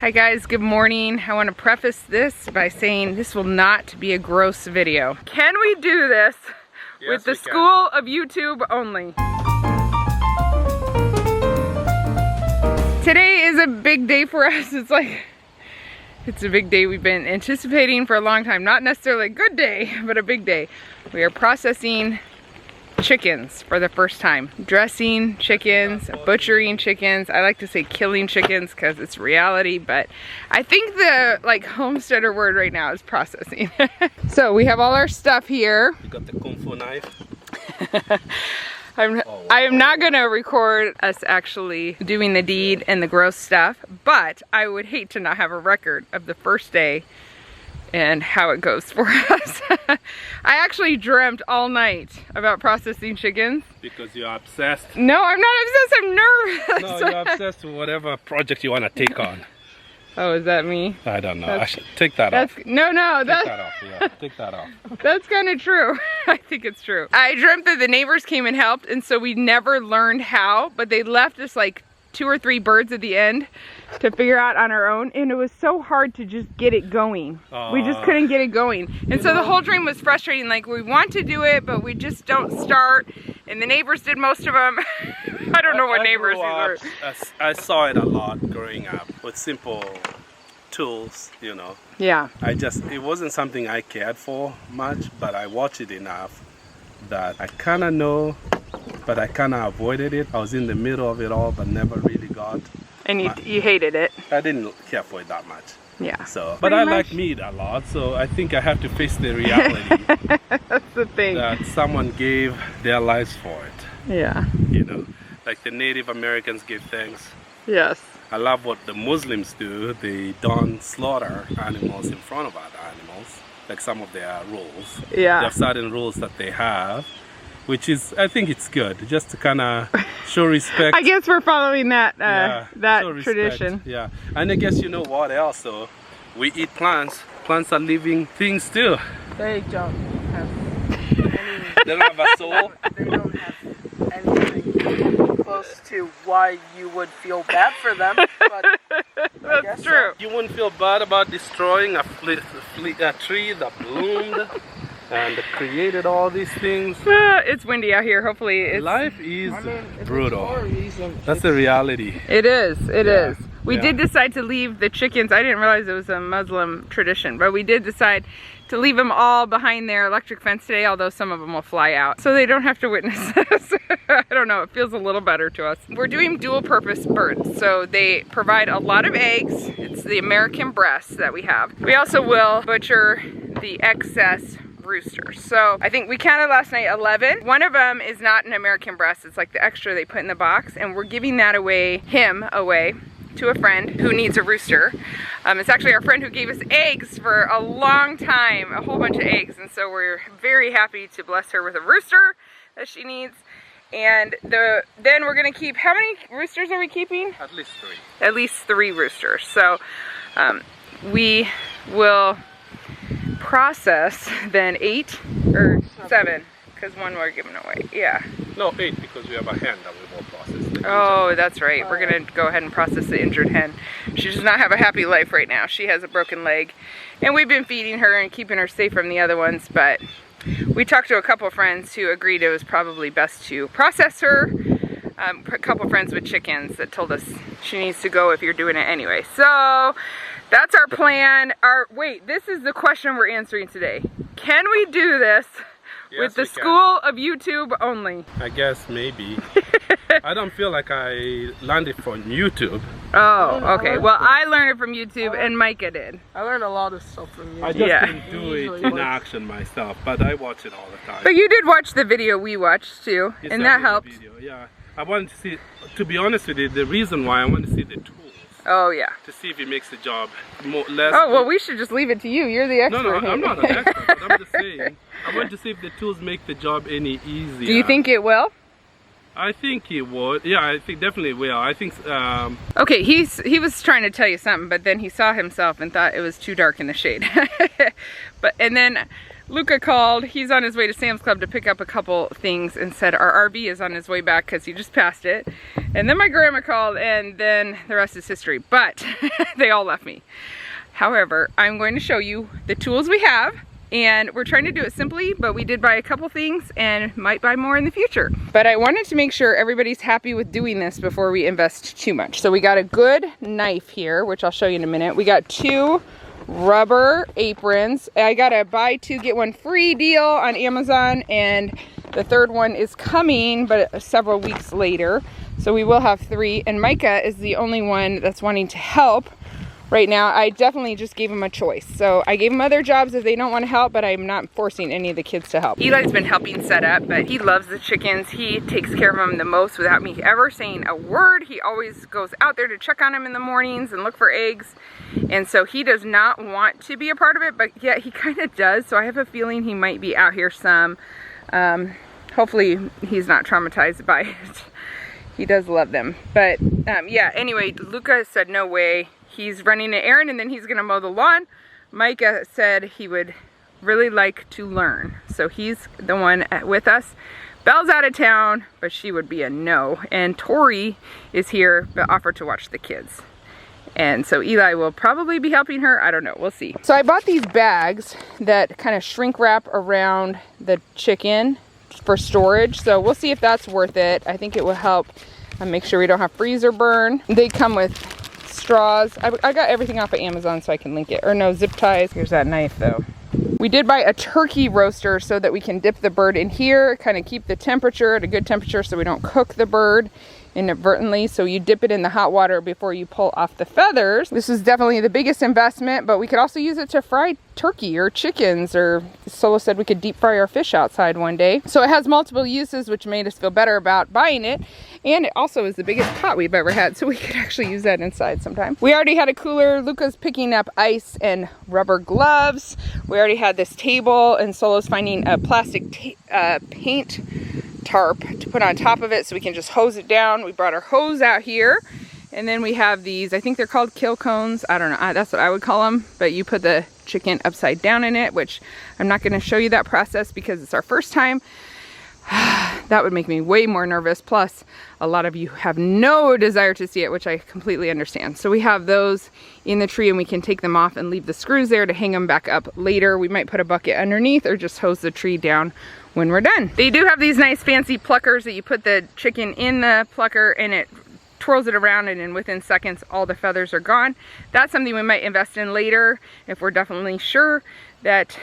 Hi guys, good morning. I want to preface this by saying this will not be a gross video. Can we do this with the school of YouTube only? Today is a big day for us. It's a big day we've been anticipating for a long time. Not necessarily a good day, but a big day. We are processing chickens for the first time. Dressing chickens, butchering chickens. I like to say killing chickens because it's reality, but I think the homesteader word right now is processing. So we have all our stuff here. You got the Kung Fu knife. I am not gonna record us actually doing the deed and the gross stuff, but I would hate to not have a record of the first day and how it goes for us. I actually dreamt all night about processing chickens. Because you're obsessed? No, I'm not obsessed, I'm nervous. No, you're obsessed with whatever project you want to take on. Oh, is that me? I don't know. I should take that off. No, take that off. Yeah, take that off. That's kind of true. I think it's true. I dreamt that the neighbors came and helped, and so we never learned how, but they left us like 2 or 3 birds at the end to figure out on our own, and it was so hard to just get it going. We just couldn't get it going, and so the whole dream was frustrating. Like, we want to do it, but we just don't start, and the neighbors did most of them. I don't know what neighbors these are. I saw it a lot growing up with simple tools, you know. Yeah. It wasn't something I cared for much, but I watched it enough that I kind of know, but I kind of avoided it. I was in the middle of it all, but never really got. And you hated it. I didn't care for it that much. Yeah. So, but I like meat a lot, so I think I have to face the reality. That's the thing. That someone gave their lives for it. Yeah. You know, like the Native Americans give thanks. Yes. I love what the Muslims do. They don't slaughter animals in front of other animals, like some of their rules. Yeah. There are certain rules that they have, which is, I think it's good, just to kind of show respect. I guess we're following that that show tradition. Respect. Yeah, and I guess you know what else though? We eat plants. Plants are living things too. They don't have They don't have a soul. They don't have anything close to why you would feel bad for them. But that's true. You wouldn't feel bad about destroying a tree that bloomed and created all these things. It's windy out here. Hopefully life is brutal. That's the reality. It is. It is. We did decide to leave the chickens. I didn't realize it was a Muslim tradition, but we did decide to leave them all behind their electric fence today, although some of them will fly out, so they don't have to witness this. I don't know, it feels a little better to us. We're doing dual purpose birds, so they provide a lot of eggs. It's the American breast that we have. We also will butcher the excess roosters. So I think we counted last night 11. One of them is not an American breast, it's like the extra they put in the box, and we're giving that away to a friend who needs a rooster. It's actually our friend who gave us eggs for a long time, a whole bunch of eggs, and so we're very happy to bless her with a rooster that she needs. And then we're gonna keep, how many roosters are we keeping? At least 3. At least 3 roosters. So we will process then 8 or 7, because 1 we're giving away. Yeah. No, 8, because we have a hen that we will process. Oh, that's right. We're gonna go ahead and process the injured hen. She does not have a happy life right now. She has a broken leg, and we've been feeding her and keeping her safe from the other ones, but we talked to a couple of friends who agreed it was probably best to process her. A couple of friends with chickens that told us she needs to go if you're doing it anyway. So that's our plan. Wait, this is the question we're answering today. Can we do this with the school of YouTube only? I guess maybe. I don't feel like I learned it from YouTube. Oh, okay. Well, I learned it from YouTube, and Micah did. I learned a lot of stuff from YouTube. I just didn't do it in action myself, but I watch it all the time. But you did watch the video we watched too, and that helped. Yeah, I wanted to see, to be honest with you, the reason why I wanted to see the tools. Oh yeah. To see if it makes the job less. Oh well, we should just leave it to you. You're the expert. No, I'm not an expert. But I'm just saying. I want to see if the tools make the job any easier. Do you think it will? I think it would. Yeah, I think definitely will. I think. Okay, he was trying to tell you something, but then he saw himself and thought it was too dark in the shade. And then Luka called. He's on his way to Sam's Club to pick up a couple things and said our RV is on his way back because he just passed it. And then my grandma called, and then the rest is history. But they all left me. However, I'm going to show you the tools we have, and we're trying to do it simply, but we did buy a couple things and might buy more in the future. But I wanted to make sure everybody's happy with doing this before we invest too much. So we got a good knife here, which I'll show you in a minute. We got 2 rubber aprons. I got a buy 2 get 1 free deal on Amazon, and the third one is coming, but several weeks later. So we will have 3, and Micah is the only one that's wanting to help right now. I definitely just gave him a choice. So I gave him other jobs if they don't want to help, but I'm not forcing any of the kids to help. Eli's been helping set up, but he loves the chickens. He takes care of them the most without me ever saying a word. He always goes out there to check on them in the mornings and look for eggs. And so he does not want to be a part of it, but yet he kind of does. So I have a feeling he might be out here some. Hopefully he's not traumatized by it. He does love them. But yeah, anyway, Luka said no way. He's running an errand and then he's gonna mow the lawn. Micah said he would really like to learn. So he's the one with us. Belle's out of town, but she would be a no. And Tori is here, but offered to watch the kids. And so Eli will probably be helping her. I don't know, we'll see. So I bought these bags that kind of shrink wrap around the chicken for storage. So we'll see if that's worth it. I think it will help make sure we don't have freezer burn. They come with straws. I got everything off of Amazon so I can link it. Or no, zip ties. Here's that knife though. We did buy a turkey roaster so that we can dip the bird in here, kind of keep the temperature at a good temperature so we don't cook the bird inadvertently. So you dip it in the hot water before you pull off the feathers. This is definitely the biggest investment, but we could also use it to fry turkey or chickens, or Solo said we could deep fry our fish outside one day. So it has multiple uses, which made us feel better about buying it. And it also is the biggest pot we've ever had, so we could actually use that inside sometime. We already had a cooler. Luka's picking up ice and rubber gloves. We already had this table, and Solo's finding a plastic paint tarp to put on top of it so we can just hose it down. We brought our hose out here, and then we have these, I think they're called kill cones. I don't know, that's what I would call them, but you put the chicken upside down in it, which I'm not going to show you that process because it's our first time. That would make me way more nervous. Plus, a lot of you have no desire to see it, which I completely understand. So we have those in the tree, and we can take them off and leave the screws there to hang them back up later. We might put a bucket underneath or just hose the tree down when we're done. They do have these nice fancy pluckers that you put the chicken in the plucker and it twirls it around, and then within seconds all the feathers are gone. That's something we might invest in later if we're definitely sure that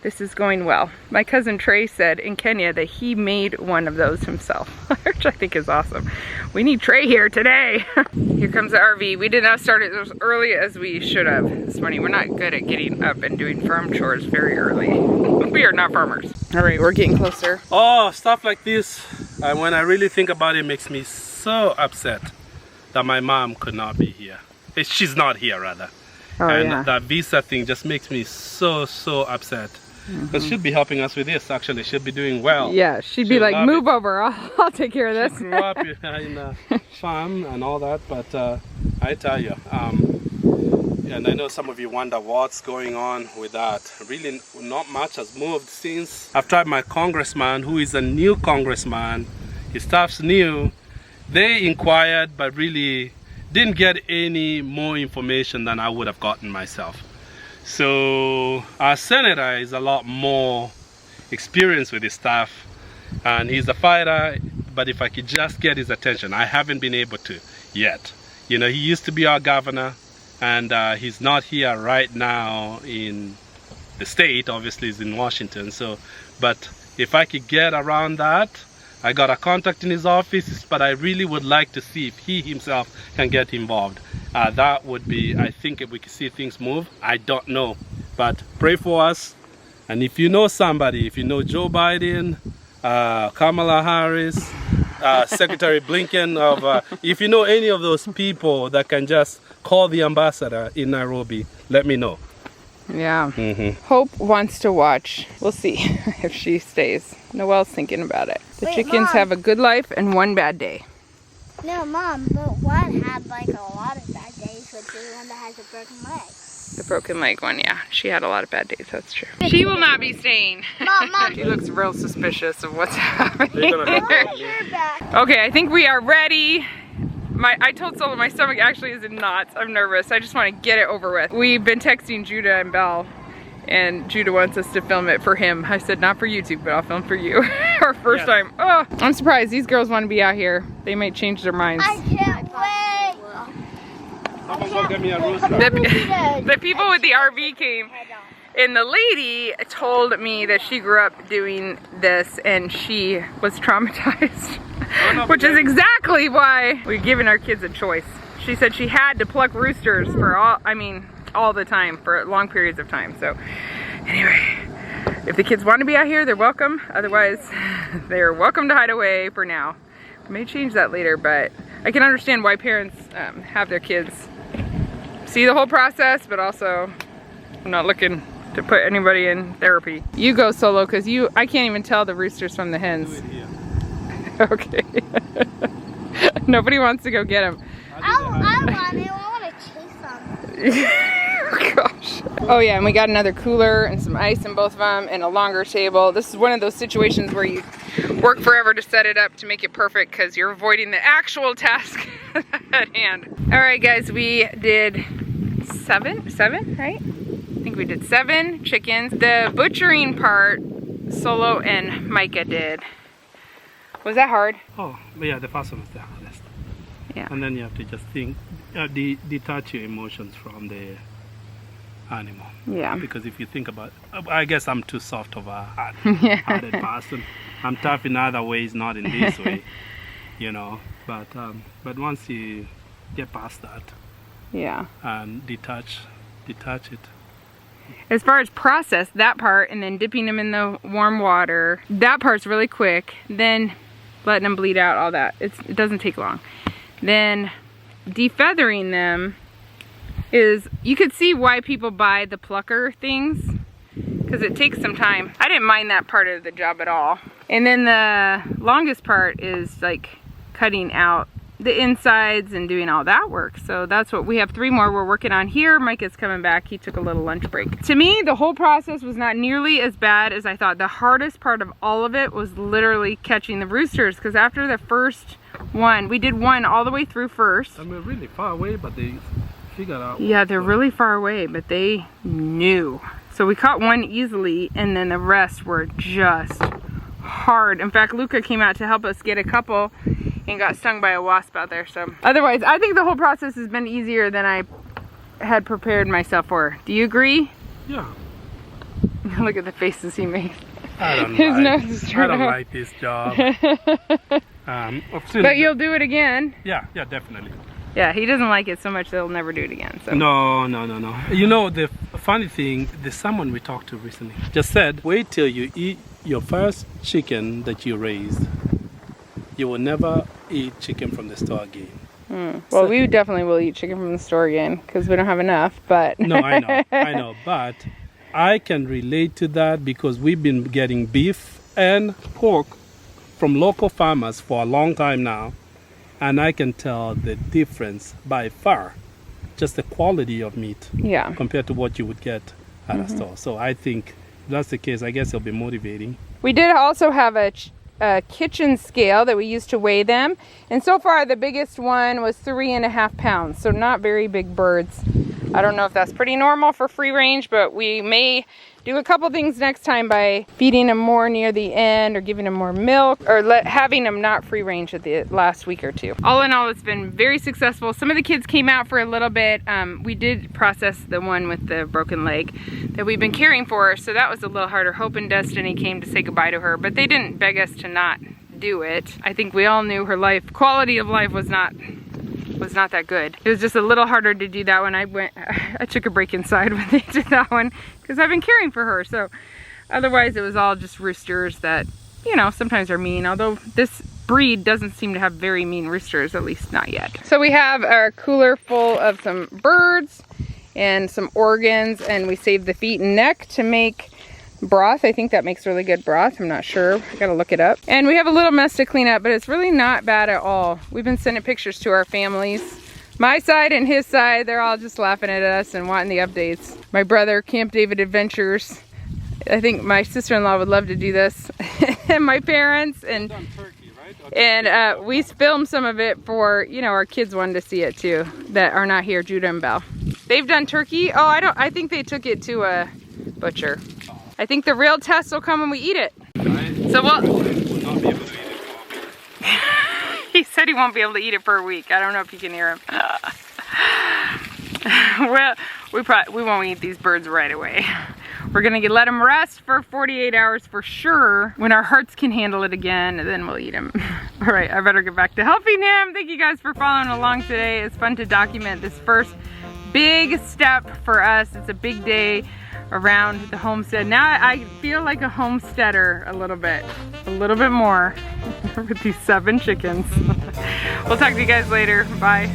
this is going well. My cousin Trey said in Kenya that he made one of those himself, which I think is awesome. We need Trey here today. Here comes the RV. We did not start it as early as we should have this morning. We're not good at getting up and doing farm chores very early. We are not farmers. All right, we're getting closer. Oh, stuff like this, when I really think about it, makes me so upset that my mom could not be here. She's not here, rather. Oh, and yeah. that visa thing just makes me so upset. Because she'll be helping us with this, actually. She'll be doing well. Yeah, she'd be like, move over, I'll take care of this. She grew up in a farm and all that, but I tell you, and I know some of you wonder what's going on with that. Really, not much has moved since I've tried my congressman, who is a new congressman. His staff's new. They inquired, but really didn't get any more information than I would have gotten myself. So our senator is a lot more experienced with his stuff, and he's a fighter, but if I could just get his attention, I haven't been able to yet. You know, he used to be our governor, and he's not here right now in the state, obviously he's in Washington. So, but if I could get around that, I got a contact in his office, but I really would like to see if he himself can get involved. That would be, I think, if we could see things move. I don't know, but pray for us. And if you know somebody, if you know Joe Biden, Kamala Harris, Secretary Blinken, if you know any of those people that can just call the ambassador in Nairobi, let me know. Yeah. Hope wants to watch. We'll see if she stays. Noelle's thinking about it. The chickens Mom. have a good life and one bad day. No, Mom, but one had like a lot of bad days but the one that has a broken leg. The broken leg one, yeah. She had a lot of bad days, that's true. She will not be staying. Mom. She looks real suspicious of what's happening. Back. Okay, I think we are ready. I told Solo my stomach actually is in knots. I'm nervous. I just want to get it over with. We've been texting Judah and Belle, and Judah wants us to film it for him. I said, not for YouTube, but I'll film for you. Our first time. Oh, I'm surprised. These girls want to be out here. They might change their minds. I can't wait. Someone go get me a rooster. The people with the RV came, and the lady told me that she grew up doing this and she was traumatized, which is exactly why we're giving our kids a choice. She said she had to pluck roosters for all the time, for long periods of time. So anyway, if the kids want to be out here, they're welcome. Otherwise, they're welcome to hide away for now. We may change that later, but I can understand why parents have their kids see the whole process, but also I'm not looking to put anybody in therapy. You go Solo, because I can't even tell the roosters from the hens. Do it here. Okay. Nobody wants to go get them. I want to chase them. Oh, gosh. Oh yeah, and we got another cooler and some ice in both of them and a longer table. This is one of those situations where you work forever to set it up to make it perfect because you're avoiding the actual task at hand. All right, guys, we did seven, right? I think we did 7 chickens. The butchering part, Solo and Micah did. Was that hard? Oh, but yeah, the first one is the hardest. Yeah. And then you have to just think, detach your emotions from the animal. Yeah. Because if you think about, I guess I'm too soft of a hearted person. I'm tough in other ways, not in this way, you know. But once you get past that, Yeah. and detach it. As far as process, that part, and then dipping them in the warm water, that part's really quick. Then letting them bleed out, all that. It doesn't take long. Then defeathering them is, you could see why people buy the plucker things, because it takes some time. I didn't mind that part of the job at all. And then the longest part is like cutting out the insides and doing all that work. So that's what we have 3 more we're working on here. Micah's coming back. He took a little lunch break. To me, the whole process was not nearly as bad as I thought. The hardest part of all of it was literally catching the roosters, because after the first one, we did one all the way through first. I mean, really far away, but they figured out. Yeah, they're really far away, but they knew. So we caught one easily, and then the rest were just hard. In fact, Luka came out to help us get a couple and got stung by a wasp out there. So otherwise, I think the whole process has been easier than I had prepared myself for. Do you agree? Yeah. Look at the faces he makes. I don't like this job. But you'll do it again. Yeah, definitely. Yeah, he doesn't like it so much that he'll never do it again. So. No. You know, the funny thing, the someone we talked to recently just said, wait till you eat your first chicken that you raised. You will never eat chicken from the store again. Well, we definitely will eat chicken from the store again because we don't have enough, but... No, I know, but I can relate to that because we've been getting beef and pork from local farmers for a long time now, and I can tell the difference by far, just the quality of meat compared to what you would get at a store. So I think if that's the case, I guess it'll be motivating. We did also have a kitchen scale that we used to weigh them, and so far the biggest one was 3.5 pounds, so not very big birds. I don't know if that's pretty normal for free range, but we may do a couple things next time by feeding them more near the end or giving them more milk or having them not free range at the last week or 2. All in all, it's been very successful. Some of the kids came out for a little bit. We did process the one with the broken leg that we've been caring for, so that was a little harder. Hope and Destiny came to say goodbye to her, but they didn't beg us to not do it. I think we all knew her quality of life was not that good. It was just a little harder to do that one. I took a break inside when they did that one because I've been caring for her. So otherwise it was all just roosters that, you know, sometimes are mean, although this breed doesn't seem to have very mean roosters, at least not yet. So we have our cooler full of some birds and some organs, and we saved the feet and neck to make broth. I think that makes really good broth. I'm not sure. I gotta look it up. And we have a little mess to clean up, but it's really not bad at all. We've been sending pictures to our families My side and his side, they're all just laughing at us and wanting the updates. My brother, Camp David Adventures. I think my sister-in-law would love to do this. And my parents and Turkey, right? Okay. and we filmed some of it for, you know, our kids wanted to see it too that are not here, Judah and Belle. They've done turkey. Oh, I think they took it to a butcher. I think the real test will come when we eat it. So we'll Will not be able to eat it for a week. he said he won't be able to eat it for a week. I don't know if you can hear him. Well, we won't eat these birds right away. We're gonna let them rest for 48 hours for sure. When our hearts can handle it again, then we'll eat them. All right, I better get back to helping him. Thank you guys for following along today. It's fun to document this first big step for us. It's a big day around the homestead. Now I feel like a homesteader a little bit more with these 7 chickens. We'll talk to you guys later. Bye.